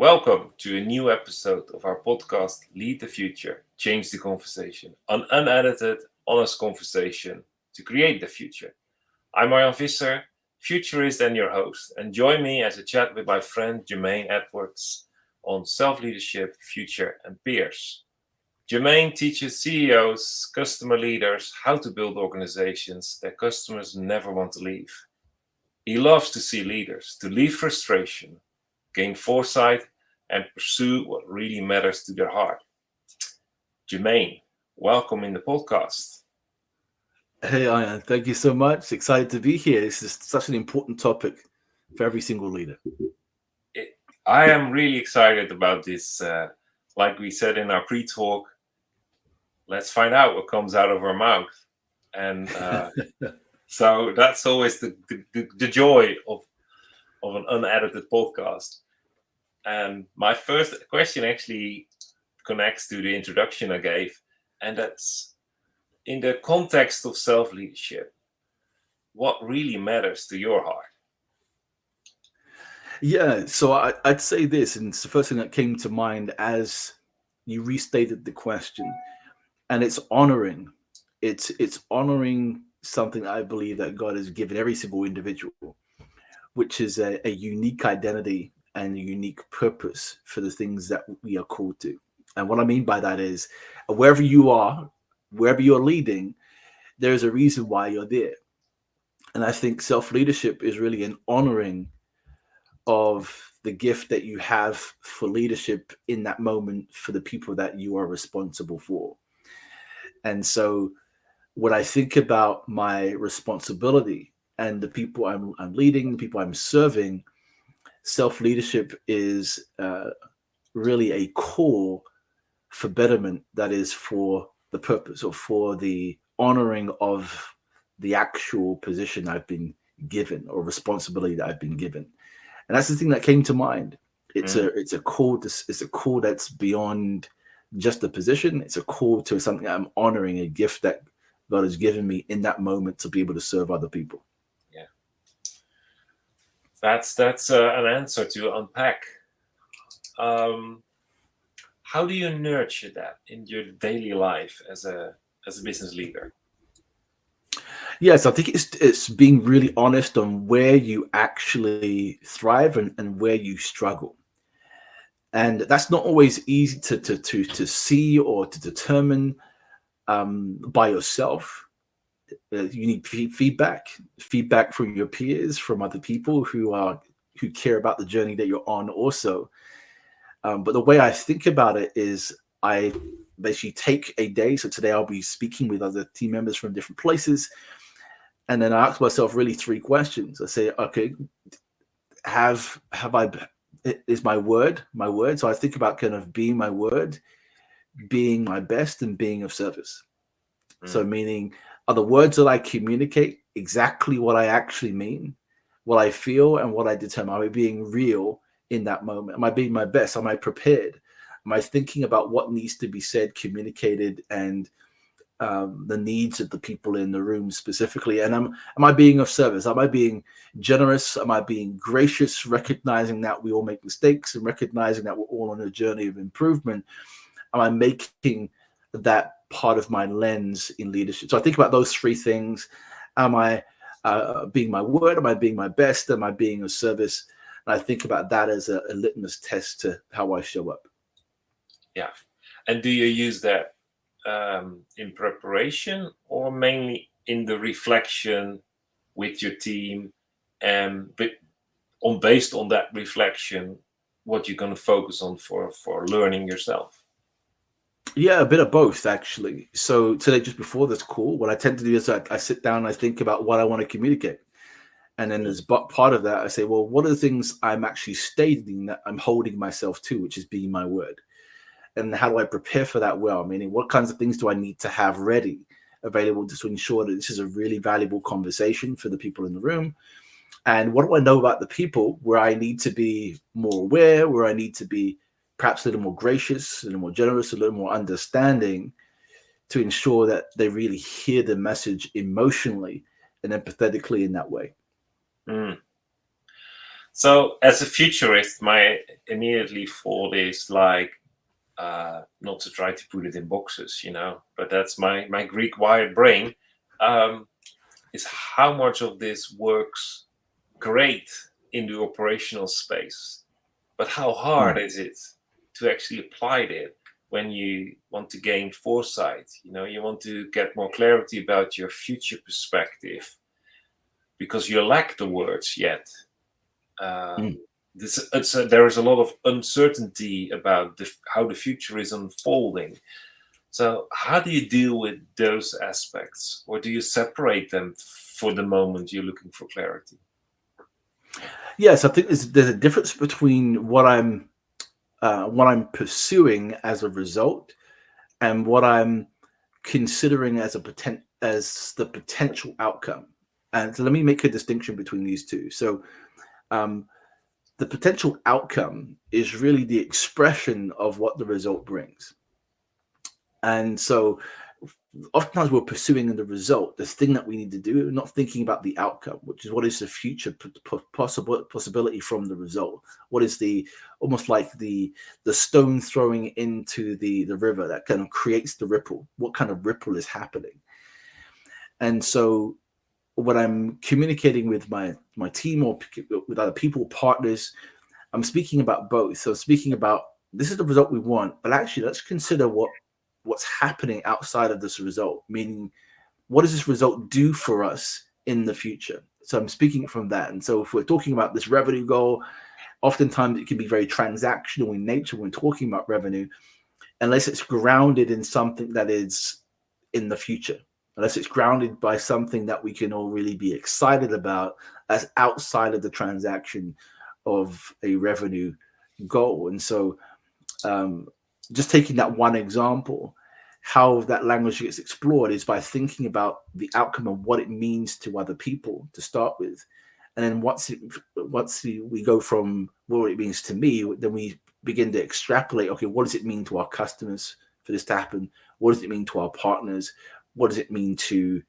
Welcome to a new episode of our podcast, Lead the Future, Change the Conversation, an unedited, honest conversation to create the future. I'm Arjan Visser, Futurist and your host, and join me as I chat with my friend Jermaine Edwards on self-leadership, future, and peers. Jermaine teaches CEOs, customer leaders, how to build organizations that customers never want to leave. He loves to see leaders to leave frustration, gain foresight, and pursue what really matters to their heart. Jermaine, welcome in the podcast. Hey, Ian, thank you so much. Excited to be here. This is such an important topic for every single leader. I am really excited about this. Like we said in our pre-talk, let's find out what comes out of our mouth. And so that's always the joy of an unedited podcast. And my first question actually connects to the introduction I gave, and that's in the context of self-leadership, what really matters to your heart? Yeah, so I'd say this, and it's the first thing that came to mind as you restated the question, and it's honoring. It's honoring something I believe that God has given every single individual, which is a unique identity and a unique purpose for the things that we are called to. And what I mean by that is wherever you are, wherever you're leading, there's a reason why you're there. And I think self-leadership is really an honoring of the gift that you have for leadership in that moment for the people that you are responsible for. And so when I think about my responsibility and the people I'm leading, the people I'm serving, self-leadership is really a core for betterment that is for the purpose or for the honoring of the actual position I've been given or responsibility that I've been given. And that's the thing that came to mind. It's a call that's beyond just a position. It's a call to something I'm honoring, a gift that God has given me in that moment to be able to serve other people. Yeah, that's an answer to unpack. How do you nurture that in your daily life as a business leader? Yes, I think it's being really honest on where you actually thrive and where you struggle. And that's not always easy to see or to determine by yourself. You need feedback from your peers, from other people who care about the journey that you're on also. But the way I think about it is I basically take a day. So today I'll be speaking with other team members from different places. And then I ask myself really three questions. I say, okay, is my word? So I think about kind of being my word, being my best, and being of service. So meaning, are the words that I communicate exactly what I actually mean, what I feel, and what I determine? Am I being real in that moment? Am I being my best? Am I prepared? Am I thinking about what needs to be said, communicated, and the needs of the people in the room specifically? And am I being of service? Am I being generous? Am I being gracious, recognizing that we all make mistakes and recognizing that we're all on a journey of improvement? Am I making that part of my lens in leadership? So I think about those three things. Am I being my word? Am I being my best? Am I being of service? And I think about that as a litmus test to how I show up. Yeah. And do you use that in preparation or mainly in the reflection with your team, but based on that reflection, what you're going to focus on for learning yourself? Yeah, a bit of both, actually. So today, just before this call, what I tend to do is I sit down and I think about what I want to communicate. And then as part of that, I say, well, what are the things I'm actually stating that I'm holding myself to, which is being my word? And how do I prepare for that well? Meaning, what kinds of things do I need to have ready, available to ensure that this is a really valuable conversation for the people in the room? And what do I know about the people where I need to be more aware, where I need to be perhaps a little more gracious, a little more generous, a little more understanding to ensure that they really hear the message emotionally and empathetically in that way. So, as a futurist, my immediately thought is like, not to try to put it in boxes, but that's my Greek wired brain. Um, is how much of this works great in the operational space, but how hard is it to actually apply it when you want to gain foresight? You want to get more clarity about your future perspective because you lack the words yet. There is a lot of uncertainty about how the future is unfolding. So how do you deal with those aspects, or do you separate them for the moment you're looking for clarity? Yes, I think there's a difference between what I'm pursuing as a result and what I'm considering as the potential outcome. And so let me make a distinction between these two. So the potential outcome is really the expression of what the result brings. And so oftentimes we're pursuing the result, this thing that we need to do, not thinking about the outcome, which is what is the future possibility from the result. What is almost like the stone throwing into the river that kind of creates the ripple? What kind of ripple is happening? And so when I'm communicating with my team or with other people, partners, I'm speaking about both. So speaking about, this is the result we want, but actually let's consider what's happening outside of this result, meaning what does this result do for us in the future? So I'm speaking from that. And so if we're talking about this revenue goal, oftentimes it can be very transactional in nature when talking about revenue, unless it's grounded in something that is in the future, unless it's grounded by something that we can all really be excited about as outside of the transaction of a revenue goal. And so just taking that one example, how that language gets explored is by thinking about the outcome of what it means to other people to start with. And then once we go from what it means to me, then we begin to extrapolate, okay, what does it mean to our customers for this to happen? What does it mean to our partners? What does it mean to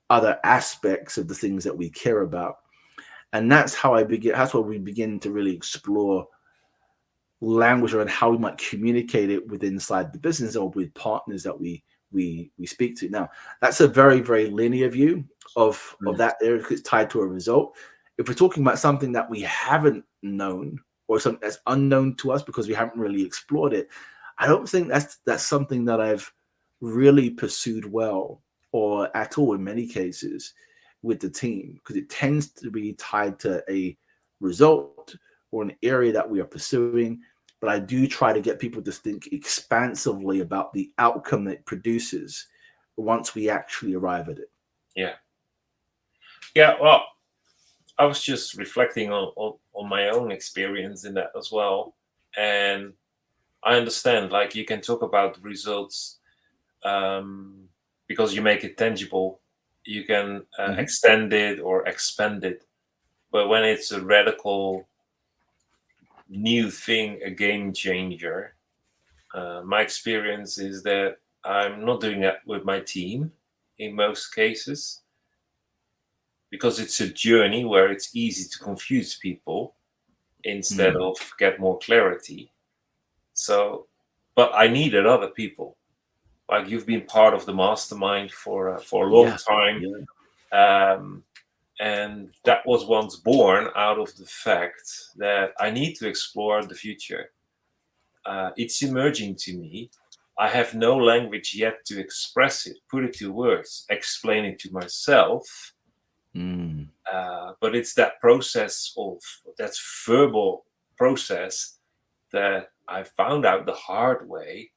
other aspects of the things that we care about? And that's how that's where we begin to really explore language around how we might communicate it inside the business or with partners that we speak to. Now, that's a very, very linear view of that area because it's tied to a result. If we're talking about something that we haven't known or something that's unknown to us because we haven't really explored it, I don't think that's something that I've really pursued well or at all in many cases with the team, because it tends to be tied to a result or an area that we are pursuing. But I do try to get people to think expansively about the outcome that it produces once we actually arrive at it. Yeah, well, I was just reflecting on my own experience in that as well. And I understand, like, you can talk about results because you make it tangible. You can extend it or expand it. But when it's a radical new thing, a game changer, my experience is that I'm not doing that with my team in most cases, because it's a journey where it's easy to confuse people instead of get more clarity. So, but I needed other people. Like, you've been part of the mastermind for a long time. And that was once born out of the fact that I need to explore the future. It's emerging to me. I have no language yet to express it, put it to words, explain it to myself. But it's that process that verbal process that I found out the hard way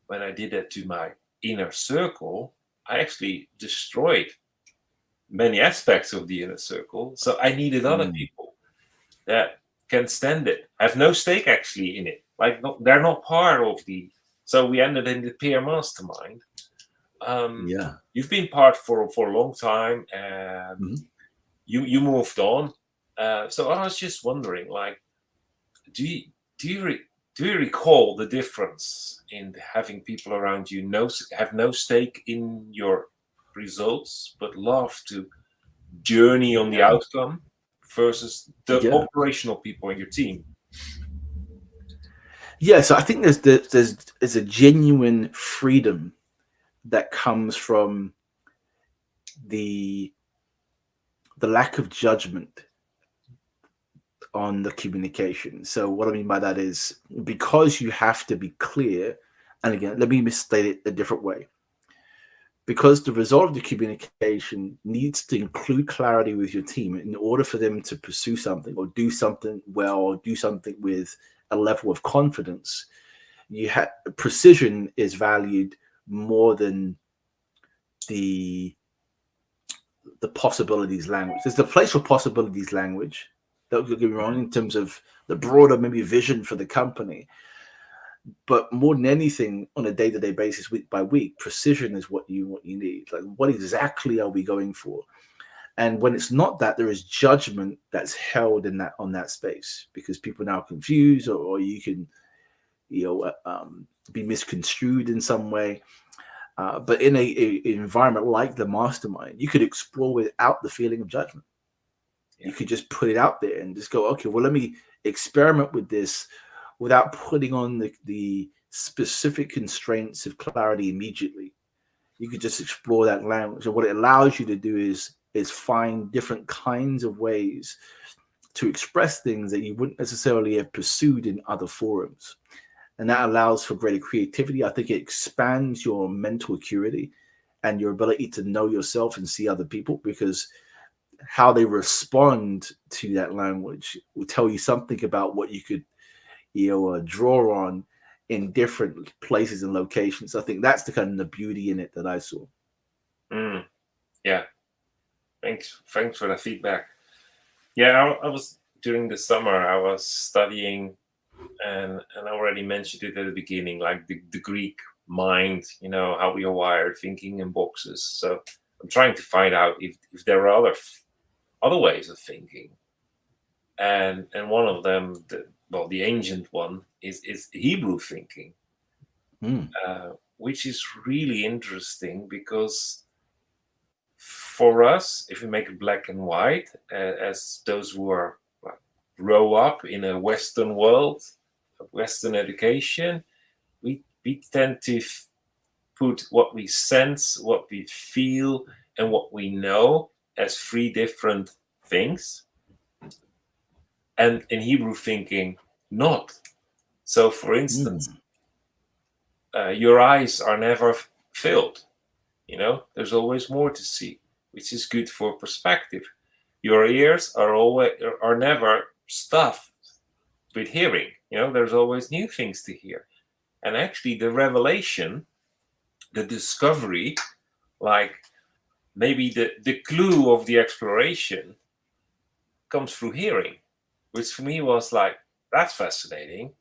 when I did that to my inner circle. I actually destroyed many aspects of the inner circle. So I needed other people that can stand it, have no stake actually in it. Like, they're not part of so we ended in the peer mastermind. You've been part for a long time, and you moved on. So I was just wondering, like, do you recall the difference in having people around you have no stake in your results but love to journey on the outcome, versus the Yeah. operational people in your team? Yeah, so I think there's a genuine freedom that comes from the lack of judgment on the communication. So what I mean by that is, because you have to be clear, and again, let me misstate it a different way. Because the result of the communication needs to include clarity with your team in order for them to pursue something or do something well or do something with a level of confidence. Precision is valued more than the possibilities language. There's the place for possibilities language. Don't get me wrong, in terms of the broader maybe vision for the company. But more than anything, on a day-to-day basis, week by week, precision is what you need. Like, what exactly are we going for? And when it's not that, there is judgment that's held in that on that space, because people are now confused, or you can, be misconstrued in some way. But in a environment like the mastermind, you could explore without the feeling of judgment. Yeah. You could just put it out there and just go, okay, well, let me experiment with this without putting on the specific constraints of clarity immediately. You could just explore that language. And what it allows you to do is find different kinds of ways to express things that you wouldn't necessarily have pursued in other forums. And that allows for greater creativity. I think it expands your mental acuity and your ability to know yourself and see other people, because how they respond to that language will tell you something about what you could draw on in different places and locations. I think that's the kind of the beauty in it that I saw. Yeah, thanks for the feedback. Yeah, I was during the summer, I was studying, and I already mentioned it at the beginning, like the Greek mind, how we are wired, thinking in boxes. So I'm trying to find out if there are other ways of thinking, and one of them, the ancient one, is Hebrew thinking, which is really interesting, because for us, if we make it black and white, as those who are grow up in a Western world, Western education, we tend to put what we sense, what we feel, and what we know as three different things. And in Hebrew thinking, not. So, for instance, your eyes are never filled. There's always more to see, which is good for perspective. Your ears are never stuffed with hearing. There's always new things to hear. And actually, the revelation, the discovery, like maybe the clue of the exploration, comes through hearing, which for me was like, that's fascinating.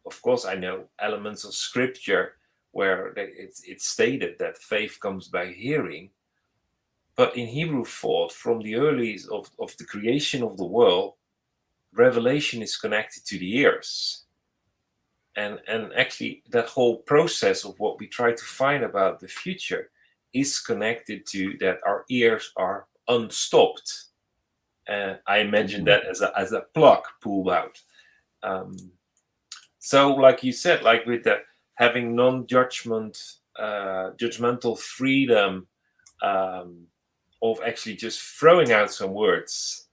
Of course, I know elements of scripture where it's stated that faith comes by hearing. But in Hebrew thought, from the earliest of the creation of the world, revelation is connected to the ears. And actually, that whole process of what we try to find about the future is connected to that our ears are unstopped. And I imagine that as a plug pulled out. So, like you said, like with the having judgmental freedom, of actually just throwing out some words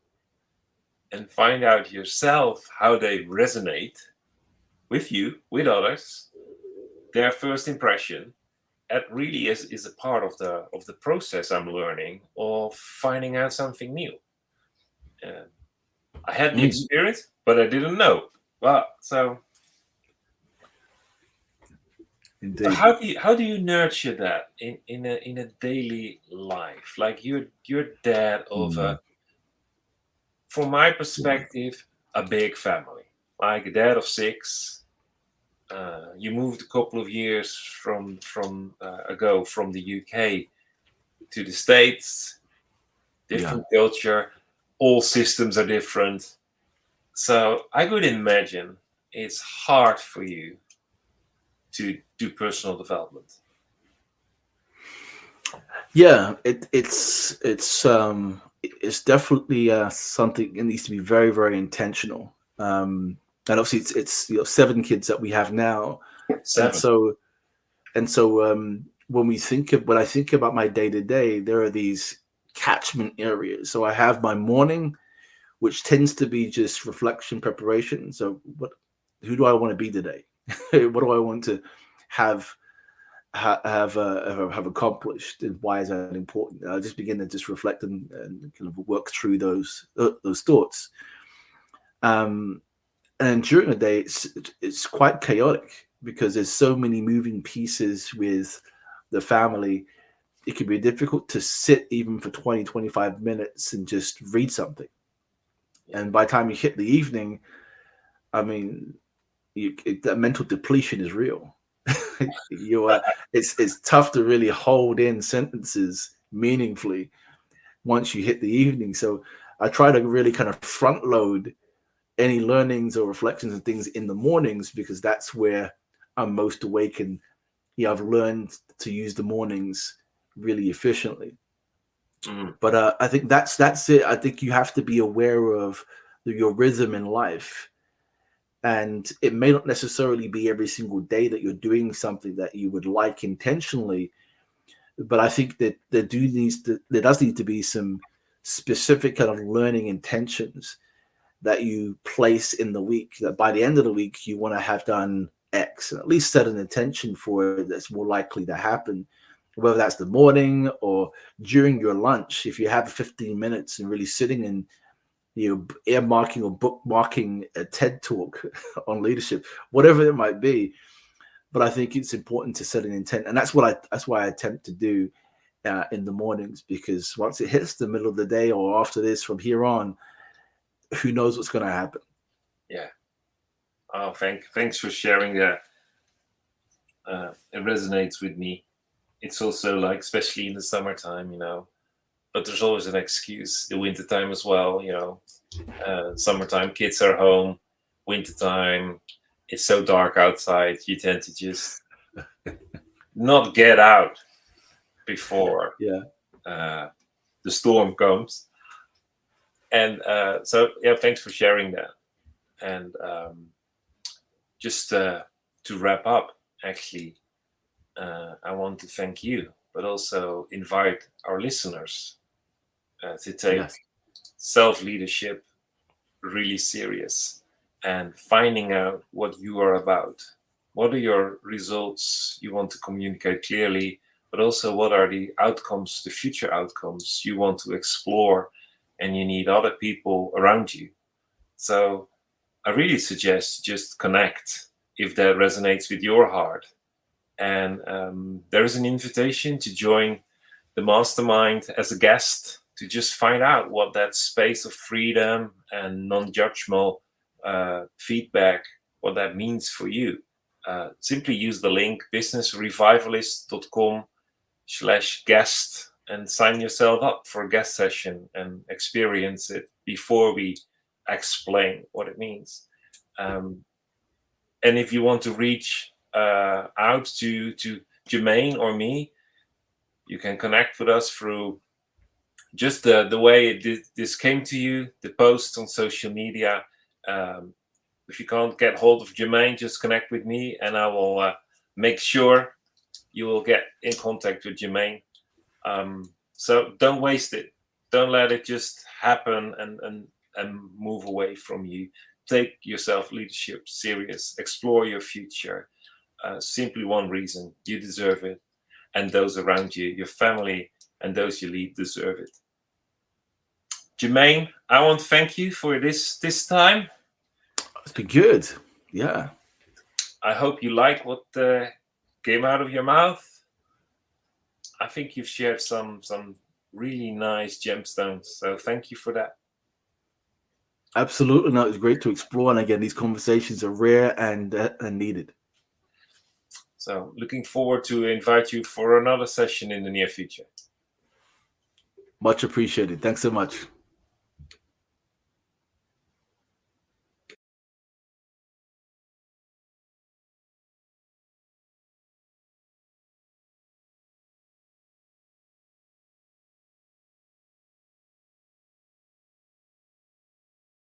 and find out yourself how they resonate with you, with others, their first impression. That really is a part of the process I'm learning of finding out something new. I had the experience, but I didn't know. Well, so Indeed. how do you nurture that in a daily life? Like you're dad of from my perspective, a big family, like a dad of 6. You moved a couple of years ago from the UK to the States. Different culture, all systems are different. So I could imagine it's hard for you to do personal development. Yeah, it's it's definitely something that needs to be very, very intentional. And obviously, it's 7 kids that we have now, and 7. so when I think about my day to day, there are these catchment areas. So I have my morning, which tends to be just reflection, preparation. So who do I want to be today? What do I want to have have accomplished, and why is that important? I just begin to just reflect and kind of work through those thoughts. Um, and during the day, it's quite chaotic because there's so many moving pieces with the family. It can be difficult to sit even for 20-25 minutes and just read something. And by the time you hit the evening, I mean, that mental depletion is real. It's tough to really hold in sentences meaningfully once you hit the evening. So I try to really kind of front load any learnings or reflections and things in the mornings, because that's where I'm most awake, and I've learned to use the mornings really efficiently. But I think that's it. I think you have to be aware of your rhythm in life, and it may not necessarily be every single day that you're doing something that you would like intentionally, but I think that there does need to be some specific kind of learning intentions that you place in the week, that by the end of the week you want to have done X, and at least set an intention for it that's more likely to happen, whether that's the morning or during your lunch. If you have 15 minutes and really sitting and earmarking or bookmarking a TED talk on leadership, whatever it might be. But I think it's important to set an intent, and that's why I attempt to do in the mornings, because once it hits the middle of the day or after this, from here on, who knows what's going to happen. Yeah. Oh, thanks for sharing that. It resonates with me. It's also like, especially in the summertime, but there's always an excuse. The wintertime as well, summertime, kids are home. Wintertime, it's so dark outside. You tend to just not get out before the storm comes. And so, thanks for sharing that. And just to wrap up, actually, I want to thank you, but also invite our listeners to take self-leadership really serious, and finding out what you are about. What are your results you want to communicate clearly, but also what are the outcomes, the future outcomes you want to explore, and you need other people around you. So I really suggest just connect if that resonates with your heart. And there is an invitation to join the mastermind as a guest, to just find out what that space of freedom and non-judgmental feedback, what that means for you. Simply use the link businessrevivalist.com/guest and sign yourself up for a guest session and experience it before we explain what it means. And if you want to reach out to Jermaine or me, you can connect with us through just the way this came to you, the posts on social media. If you can't get hold of Jermaine, just connect with me, and I will make sure you will get in contact with Jermaine. So don't waste it. Don't let it just happen and move away from you. Take your self-leadership serious. Explore your future. Simply one reason: you deserve it, and those around you, your family, and those you lead deserve it. Jermaine, I want to thank you for this time. It's been good. Yeah. I hope you like what came out of your mouth. I think you've shared some really nice gemstones. So thank you for that. Absolutely. No, it's great to explore. And again, these conversations are rare and needed. So looking forward to invite you for another session in the near future. Much appreciated. Thanks so much.